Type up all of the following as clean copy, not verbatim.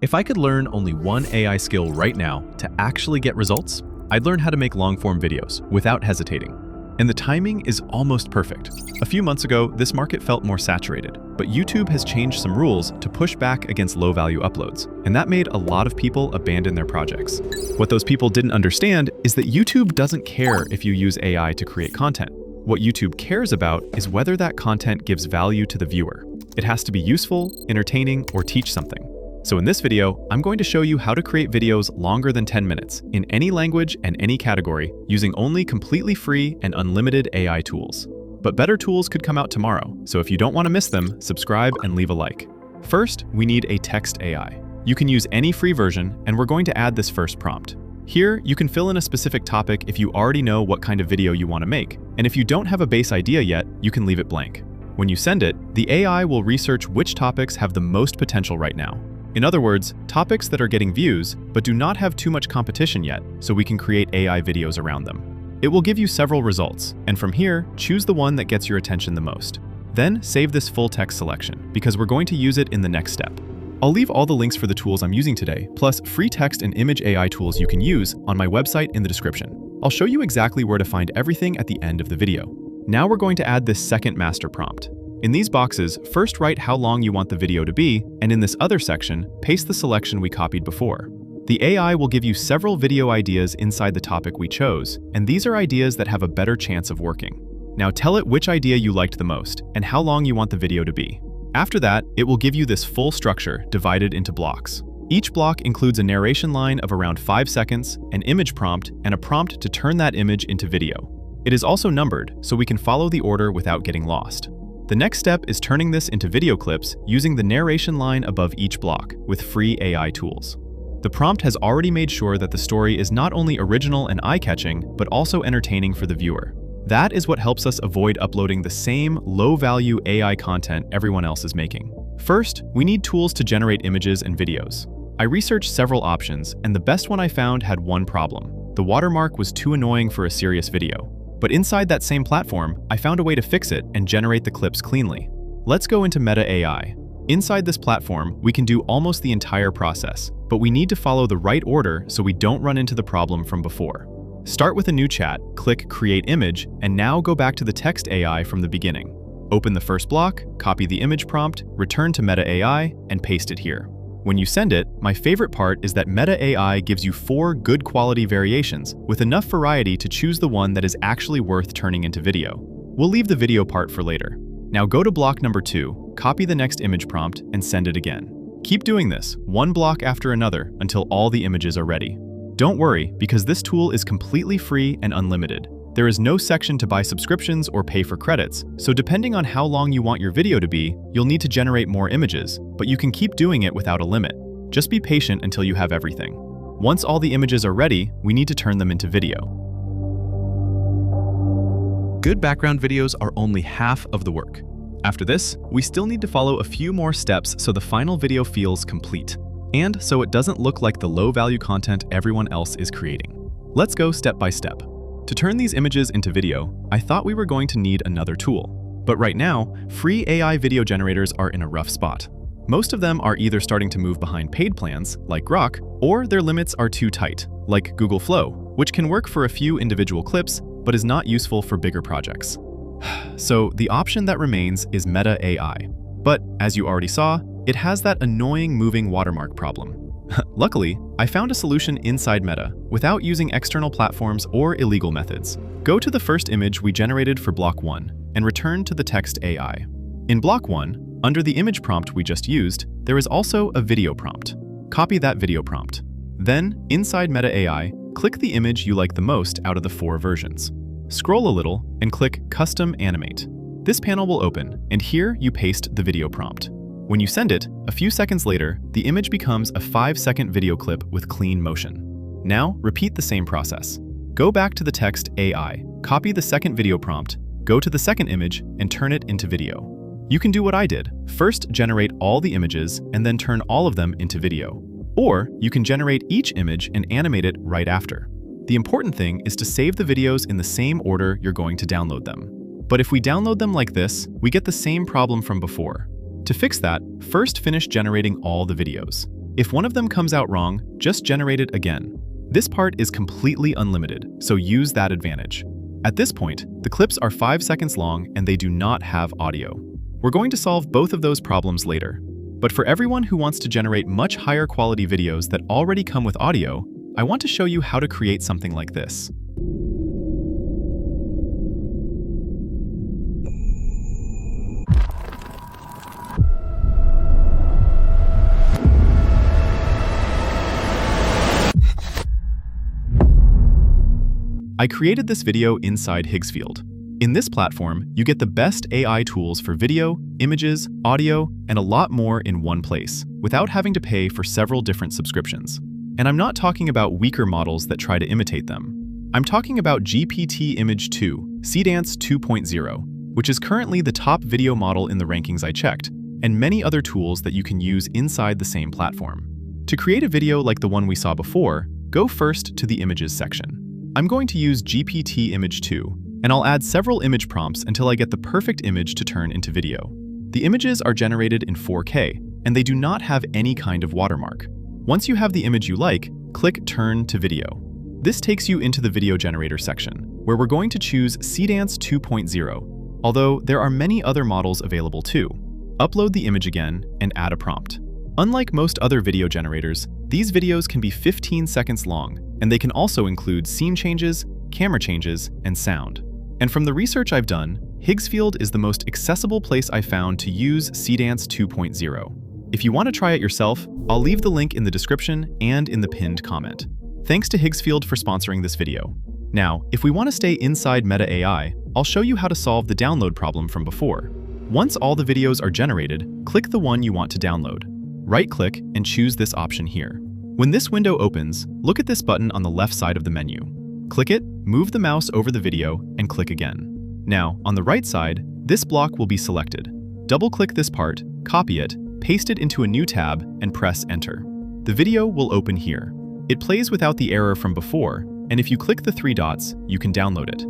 If I could learn only one AI skill right now to actually get results, I'd learn how to make long-form videos without hesitating. And the timing is almost perfect. A few months ago, this market felt more saturated, but YouTube has changed some rules to push back against low-value uploads, and that made a lot of people abandon their projects. What those people didn't understand is that YouTube doesn't care if you use AI to create content. What YouTube cares about is whether that content gives value to the viewer. It has to be useful, entertaining, or teach something. So in this video, I'm going to show you how to create videos longer than 10 minutes in any language and any category using only completely free and unlimited AI tools. But better tools could come out tomorrow, so if you don't want to miss them, subscribe and leave a like. First, we need a text AI. You can use any free version, and we're going to add this first prompt. Here, you can fill in a specific topic if you already know what kind of video you want to make, and if you don't have a base idea yet, you can leave it blank. When you send it, the AI will research which topics have the most potential right now. In other words, topics that are getting views, but do not have too much competition yet, so we can create AI videos around them. It will give you several results, and from here, choose the one that gets your attention the most. Then, save this full text selection, because we're going to use it in the next step. I'll leave all the links for the tools I'm using today, plus free text and image AI tools you can use on my website in the description. I'll show you exactly where to find everything at the end of the video. Now we're going to add this second master prompt. In these boxes, first write how long you want the video to be, and in this other section, paste the selection we copied before. The AI will give you several video ideas inside the topic we chose, and these are ideas that have a better chance of working. Now tell it which idea you liked the most, and how long you want the video to be. After that, it will give you this full structure divided into blocks. Each block includes a narration line of around 5 seconds, an image prompt, and a prompt to turn that image into video. It is also numbered, so we can follow the order without getting lost. The next step is turning this into video clips using the narration line above each block with free AI tools. The prompt has already made sure that the story is not only original and eye-catching, but also entertaining for the viewer. That is what helps us avoid uploading the same low-value AI content everyone else is making. First, we need tools to generate images and videos. I researched several options, and the best one I found had one problem. The watermark was too annoying for a serious video. But inside that same platform, I found a way to fix it and generate the clips cleanly. Let's go into Meta AI. Inside this platform, we can do almost the entire process, but we need to follow the right order so we don't run into the problem from before. Start with a new chat, click Create Image, and now go back to the text AI from the beginning. Open the first block, copy the image prompt, return to Meta AI, and paste it here. When you send it, my favorite part is that Meta AI gives you 4 good quality variations with enough variety to choose the one that is actually worth turning into video. We'll leave the video part for later. Now go to block number 2, copy the next image prompt, and send it again. Keep doing this, one block after another, until all the images are ready. Don't worry, because this tool is completely free and unlimited. There is no section to buy subscriptions or pay for credits, so depending on how long you want your video to be, you'll need to generate more images, but you can keep doing it without a limit. Just be patient until you have everything. Once all the images are ready, we need to turn them into video. Good background videos are only half of the work. After this, we still need to follow a few more steps so the final video feels complete, and so it doesn't look like the low-value content everyone else is creating. Let's go step by step. To turn these images into video, I thought we were going to need another tool. But right now, free AI video generators are in a rough spot. Most of them are either starting to move behind paid plans, like Grok, or their limits are too tight, like Google Flow, which can work for a few individual clips, but is not useful for bigger projects. So the option that remains is Meta AI. But as you already saw, it has that annoying moving watermark problem. Luckily, I found a solution inside Meta without using external platforms or illegal methods. Go to the first image we generated for block 1 and return to the text AI. In block 1, under the image prompt we just used, there is also a video prompt. Copy that video prompt. Then, inside Meta AI, click the image you like the most out of the 4 versions. Scroll a little and click Custom Animate. This panel will open, and here you paste the video prompt. When you send it, a few seconds later, the image becomes a 5-second video clip with clean motion. Now, repeat the same process. Go back to the text AI, copy the second video prompt, go to the second image, and turn it into video. You can do what I did. First, generate all the images, and then turn all of them into video. Or, you can generate each image and animate it right after. The important thing is to save the videos in the same order you're going to download them. But if we download them like this, we get the same problem from before. To fix that, first finish generating all the videos. If one of them comes out wrong, just generate it again. This part is completely unlimited, so use that advantage. At this point, the clips are 5 seconds long and they do not have audio. We're going to solve both of those problems later. But for everyone who wants to generate much higher quality videos that already come with audio, I want to show you how to create something like this. I created this video inside Higgsfield. In this platform, you get the best AI tools for video, images, audio, and a lot more in one place, without having to pay for several different subscriptions. And I'm not talking about weaker models that try to imitate them. I'm talking about GPT Image 2, Seedance 2.0, which is currently the top video model in the rankings I checked, and many other tools that you can use inside the same platform. To create a video like the one we saw before, go first to the Images section. I'm going to use GPT Image 2, and I'll add several image prompts until I get the perfect image to turn into video. The images are generated in 4K, and they do not have any kind of watermark. Once you have the image you like, click Turn to Video. This takes you into the Video Generator section, where we're going to choose Seedance 2.0, although there are many other models available too. Upload the image again and add a prompt. Unlike most other video generators, these videos can be 15 seconds long, and they can also include scene changes, camera changes, and sound. And from the research I've done, Higgsfield is the most accessible place I found to use Seedance 2.0. If you want to try it yourself, I'll leave the link in the description and in the pinned comment. Thanks to Higgsfield for sponsoring this video. Now, if we want to stay inside Meta AI, I'll show you how to solve the download problem from before. Once all the videos are generated, click the one you want to download. Right-click and choose this option here. When this window opens, look at this button on the left side of the menu. Click it, move the mouse over the video, and click again. Now, on the right side, this block will be selected. Double-click this part, copy it, paste it into a new tab, and press Enter. The video will open here. It plays without the error from before, and if you click the 3 dots, you can download it.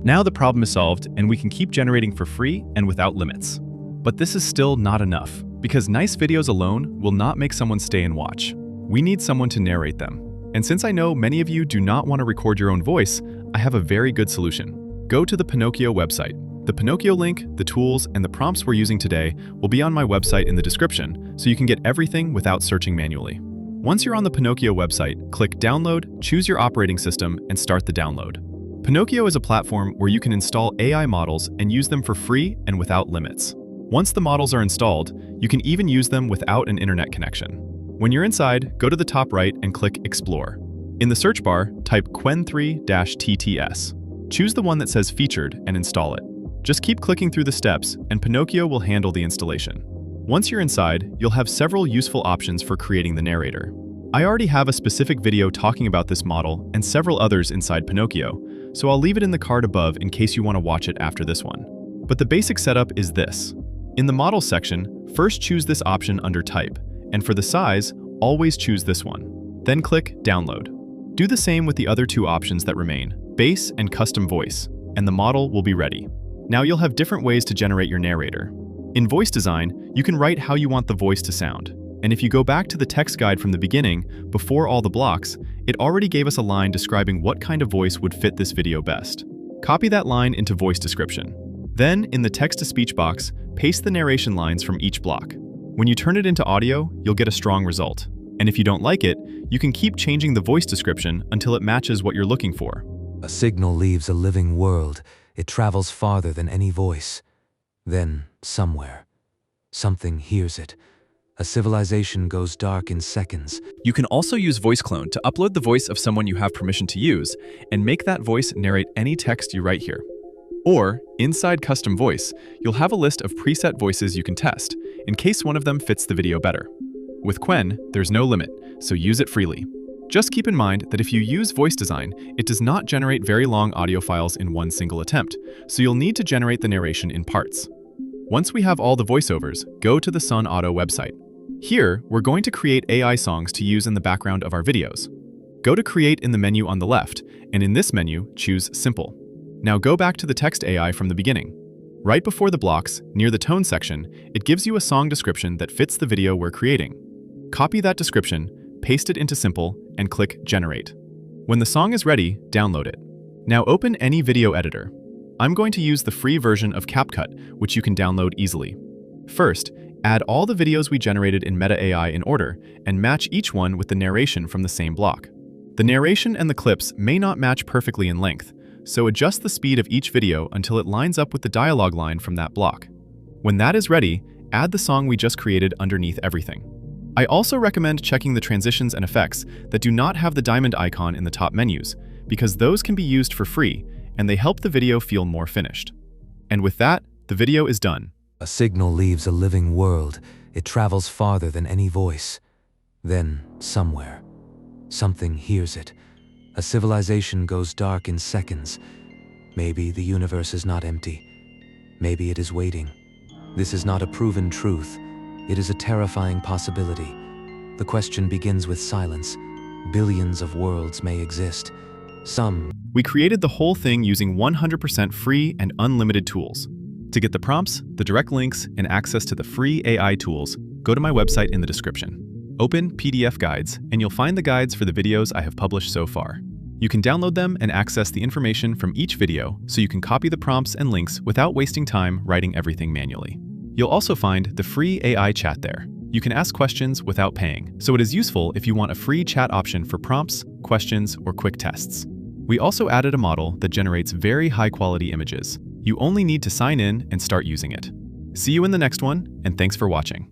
Now the problem is solved, and we can keep generating for free and without limits. But this is still not enough, because nice videos alone will not make someone stay and watch. We need someone to narrate them. And since I know many of you do not want to record your own voice, I have a very good solution. Go to the Pinocchio website. The Pinocchio link, the tools, and the prompts we're using today will be on my website in the description, so you can get everything without searching manually. Once you're on the Pinocchio website, click Download, choose your operating system, and start the download. Pinocchio is a platform where you can install AI models and use them for free and without limits. Once the models are installed, you can even use them without an internet connection. When you're inside, go to the top right and click Explore. In the search bar, type Qwen3-TTS. Choose the one that says Featured and install it. Just keep clicking through the steps, and Pinocchio will handle the installation. Once you're inside, you'll have several useful options for creating the narrator. I already have a specific video talking about this model and several others inside Pinocchio, so I'll leave it in the card above in case you want to watch it after this one. But the basic setup is this. In the Model section, first choose this option under Type, and for the size, always choose this one. Then click Download. Do the same with the other 2 options that remain, Base and Custom Voice, and the model will be ready. Now you'll have different ways to generate your narrator. In voice design, you can write how you want the voice to sound. And if you go back to the text guide from the beginning, before all the blocks, it already gave us a line describing what kind of voice would fit this video best. Copy that line into voice description. Then, in the text-to-speech box, paste the narration lines from each block. When you turn it into audio, you'll get a strong result. And if you don't like it, you can keep changing the voice description until it matches what you're looking for. A signal leaves a living world. It travels farther than any voice. Then, somewhere, something hears it. A civilization goes dark in seconds. You can also use Voice Clone to upload the voice of someone you have permission to use and make that voice narrate any text you write here. Or, inside Custom Voice, you'll have a list of preset voices you can test, in case one of them fits the video better. With Qwen, there's no limit, so use it freely. Just keep in mind that if you use voice design, it does not generate very long audio files in one single attempt, so you'll need to generate the narration in parts. Once we have all the voiceovers, go to the Sun Auto website. Here, we're going to create AI songs to use in the background of our videos. Go to Create in the menu on the left, and in this menu, choose Simple. Now go back to the text AI from the beginning. Right before the blocks, near the tone section, it gives you a song description that fits the video we're creating. Copy that description, paste it into Simple, and click Generate. When the song is ready, download it. Now open any video editor. I'm going to use the free version of CapCut, which you can download easily. First, add all the videos we generated in Meta AI in order and match each one with the narration from the same block. The narration and the clips may not match perfectly in length, so adjust the speed of each video until it lines up with the dialogue line from that block. When that is ready, add the song we just created underneath everything. I also recommend checking the transitions and effects that do not have the diamond icon in the top menus, because those can be used for free, and they help the video feel more finished. And with that, the video is done. A signal leaves a living world. It travels farther than any voice. Then, somewhere, something hears it. A civilization goes dark in seconds. Maybe the universe is not empty. Maybe it is waiting. This is not a proven truth. It is a terrifying possibility. The question begins with silence. Billions of worlds may exist. We created the whole thing using 100% free and unlimited tools. To get the prompts, the direct links, and access to the free AI tools, go to my website in the description. Open PDF guides, and you'll find the guides for the videos I have published so far. You can download them and access the information from each video so you can copy the prompts and links without wasting time writing everything manually. You'll also find the free AI chat there. You can ask questions without paying, so it is useful if you want a free chat option for prompts, questions, or quick tests. We also added a model that generates very high-quality images. You only need to sign in and start using it. See you in the next one, and thanks for watching.